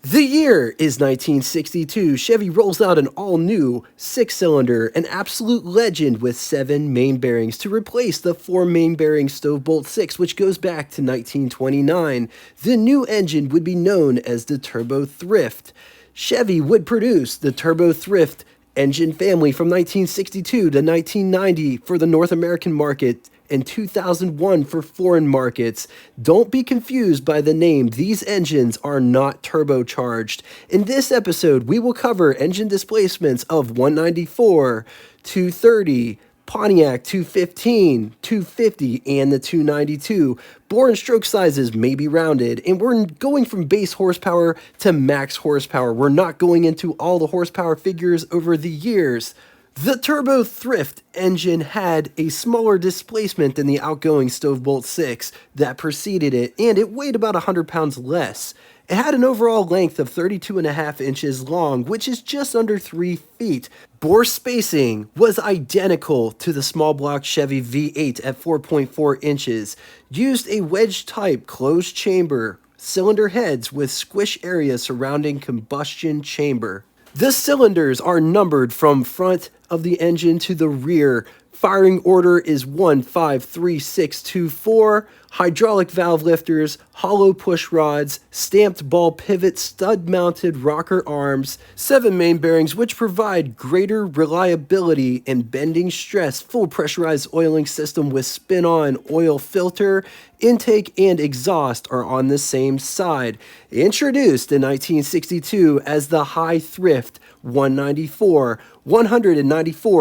The year is 1962. Chevy rolls out an all-new six-cylinder, an absolute legend with 7 main bearings to replace the 4 main bearing Stovebolt 6, which goes back to 1929. The new engine would be known as the Turbo Thrift. Chevy would produce the Turbo Thrift engine family from 1962 to 1990 for the North American market and 2001 for foreign markets. Don't be confused by the name. These engines are not turbocharged. In this episode, we will cover engine displacements of 194, 230, Pontiac 215, 250, and the 292. Bore and stroke sizes may be rounded, and we're going from base horsepower to max horsepower. We're not going into all the horsepower figures over the years. The Turbo Thrift engine had a smaller displacement than the outgoing Stovebolt 6 that preceded it, and it weighed about 100 pounds less. It had an overall length of 32.5 inches long, which is just under 3 feet. Bore spacing was identical to the small block Chevy V8 at 4.4 inches. Used a wedge-type closed chamber, cylinder heads with squish area surrounding combustion chamber. The cylinders are numbered from front of the engine to the rear. Firing order is 1, 5, 3, 6, 2, 4. Hydraulic valve lifters, hollow push rods, stamped ball pivot, stud-mounted rocker arms, 7 main bearings which provide greater reliability and bending stress, full pressurized oiling system with spin-on oil filter, intake and exhaust are on the same side. Introduced in 1962 as the High Thrift 194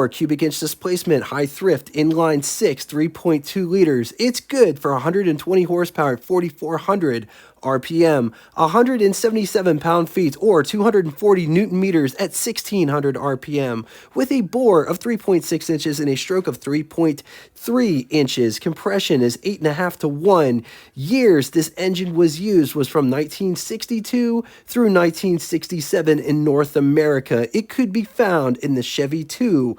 cubic inch displacement High Thrift inline 6 3.2 liters. It's good for 120 horsepower at 4,400 RPM, 177 pound-feet or 240 newton meters at 1,600 RPM, with a bore of 3.6 inches and a stroke of 3.3 inches. Compression is 8.5 to 1. Years this engine was used was from 1962 through 1967 in North America. It could be found in the Chevy 2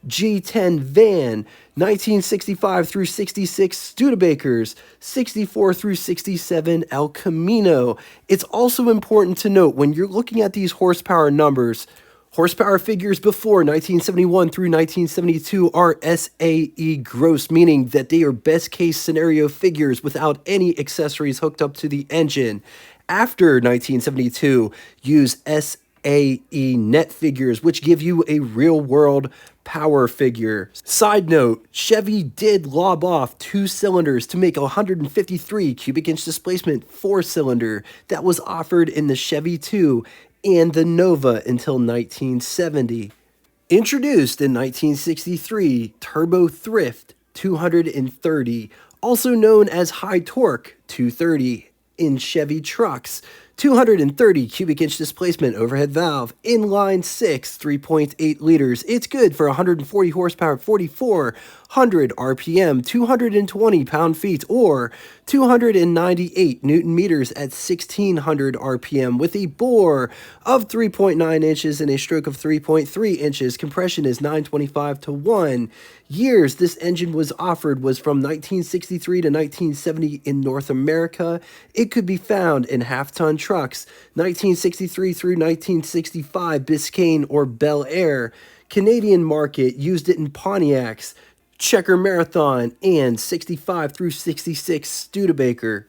G10 van, 1965 through 66 Studebakers, 64 through 67 El Camino. It's also important to note when you're looking at these horsepower numbers, horsepower figures before 1971 through 1972 are SAE gross, meaning that they are best case scenario figures without any accessories hooked up to the engine. After 1972, use SAE net figures, which give you a real world power figure. Side note, Chevy did lob off 2 cylinders to make a 153 cubic inch displacement 4-cylinder that was offered in the Chevy 2 and the Nova until 1970. Introduced in 1963, Turbo Thrift 230, also known as High Torque 230 in Chevy trucks. 230 cubic inch displacement overhead valve, inline 6, 3.8 liters. It's good for 140 horsepower, 4,400 RPM, 220 pound-feet, or 298 newton meters at 1,600 RPM, with a bore of 3.9 inches and a stroke of 3.3 inches. Compression is 925 to 1. Years this engine was offered was from 1963 to 1970 in North America. It could be found in half-ton trucks, 1963 through 1965 Biscayne or Bel Air. Canadian market used it in Pontiacs, Checker Marathon, and 65 through 66 Studebaker.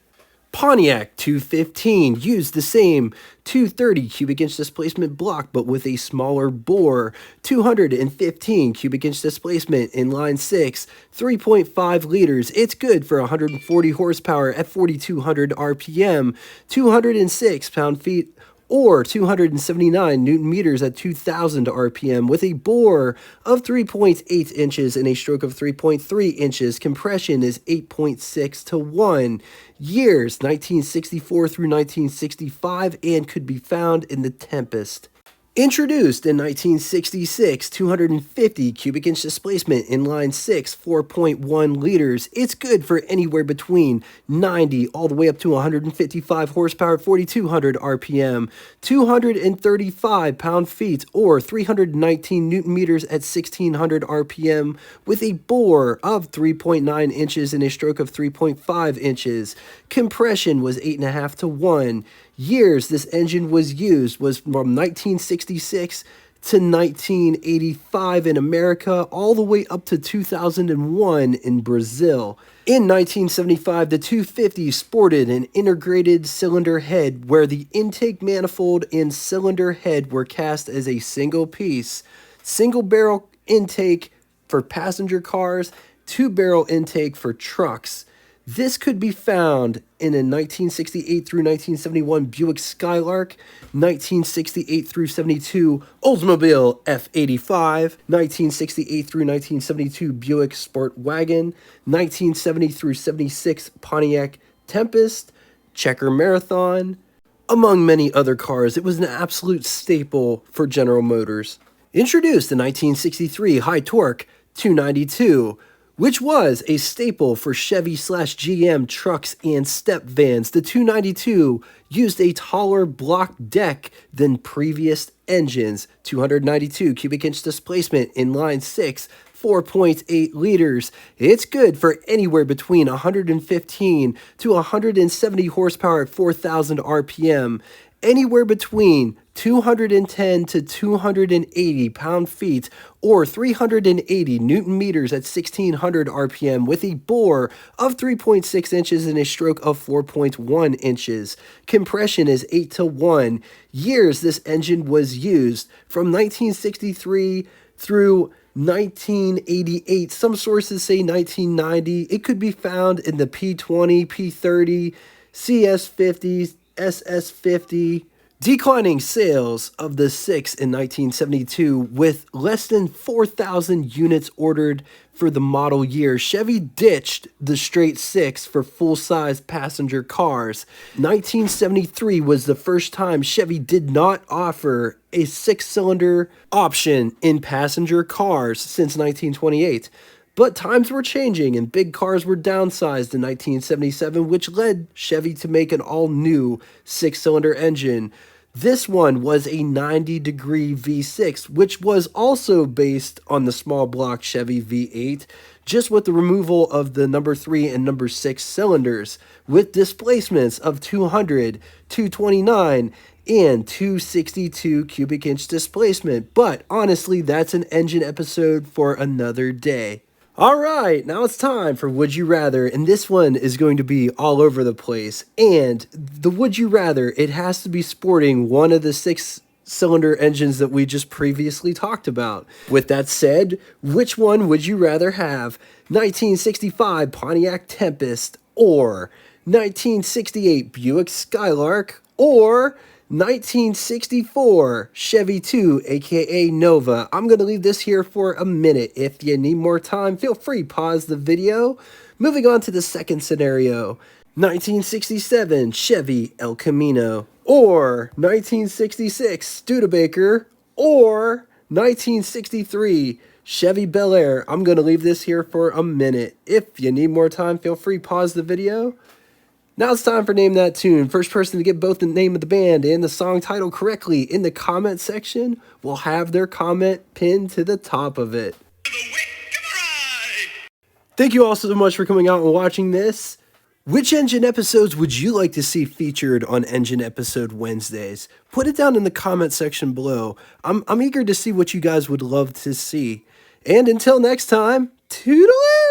Pontiac 215 used the same 230 cubic inch displacement block but with a smaller bore, 215 cubic inch displacement inline 6, 3.5 liters. It's good for 140 horsepower at 4,200 RPM, 206 pound-feet or 279 newton meters at 2,000 RPM, with a bore of 3.8 inches and a stroke of 3.3 inches. Compression is 8.6 to 1. Years 1964 through 1965 and could be found in the Tempest. Introduced in 1966, 250 cubic inch displacement inline 6, 4.1 liters. It's good for anywhere between 90 all the way up to 155 horsepower, 4,200 RPM, 235 pound-feet or 319 newton meters at 1,600 RPM, with a bore of 3.9 inches and a stroke of 3.5 inches. Compression was 8.5 to 1. Years this engine was used was from 1966 to 1985 in America, all the way up to 2001 in Brazil. In 1975, the 250 sported an integrated cylinder head where the intake manifold and cylinder head were cast as a single piece. Single barrel intake for passenger cars, two barrel intake for trucks. This could be found in a 1968 through 1971 Buick Skylark, 1968 through 72 Oldsmobile F85, 1968 through 1972 Buick Sport Wagon, 1970 through 76 Pontiac Tempest, Checker Marathon, among many other cars. It was an absolute staple for General Motors. Introduced the 1963 High Torque 292, which was a staple for Chevy/GM trucks and step vans. The 292 used a taller block deck than previous engines. 292 cubic inch displacement, inline 6, 4.8 liters. It's good for anywhere between 115 to 170 horsepower at 4,000 RPM. Anywhere between 210 to 280 pound-feet or 380 newton meters at 1600 RPM with a bore of 3.6 inches and a stroke of 4.1 inches. Compression is 8-to-1. Years this engine was used from 1963 through 1988. Some sources say 1990. It could be found in the P20, P30, CS50, SS50. Declining sales of the 6 in 1972 with less than 4,000 units ordered for the model year. Chevy ditched the straight 6 for full-size passenger cars. 1973 was the first time Chevy did not offer a 6-cylinder option in passenger cars since 1928. But times were changing and big cars were downsized in 1977, which led Chevy to make an all-new 6-cylinder engine. This one was a 90-degree V6, which was also based on the small block Chevy V8, just with the removal of the number 3 and number 6 cylinders, with displacements of 200, 229, and 262 cubic inch displacement. But honestly, that's an engine episode for another day. All right, now it's time for Would You Rather, and this one is going to be all over the place. And the Would You Rather, it has to be sporting one of the 6-cylinder engines that we just previously talked about. With that said, which one would you rather have? 1965 Pontiac Tempest, or 1968 Buick Skylark, or 1964 Chevy 2, aka Nova. I'm going to leave this here for a minute. If you need more time, feel free, pause the video. Moving on to the second scenario. 1967 Chevy El Camino, or 1966 Studebaker, or 1963 Chevy Bel Air. I'm going to leave this here for a minute. If you need more time, feel free, pause the video. Now it's time for Name That Tune. First person to get both the name of the band and the song title correctly in the comment section will have their comment pinned to the top of it. Thank you all so much for coming out and watching this. Which engine episodes would you like to see featured on Engine Episode Wednesdays? Put it down in the comment section below. I'm eager to see what you guys would love to see. And until next time, toodaloo!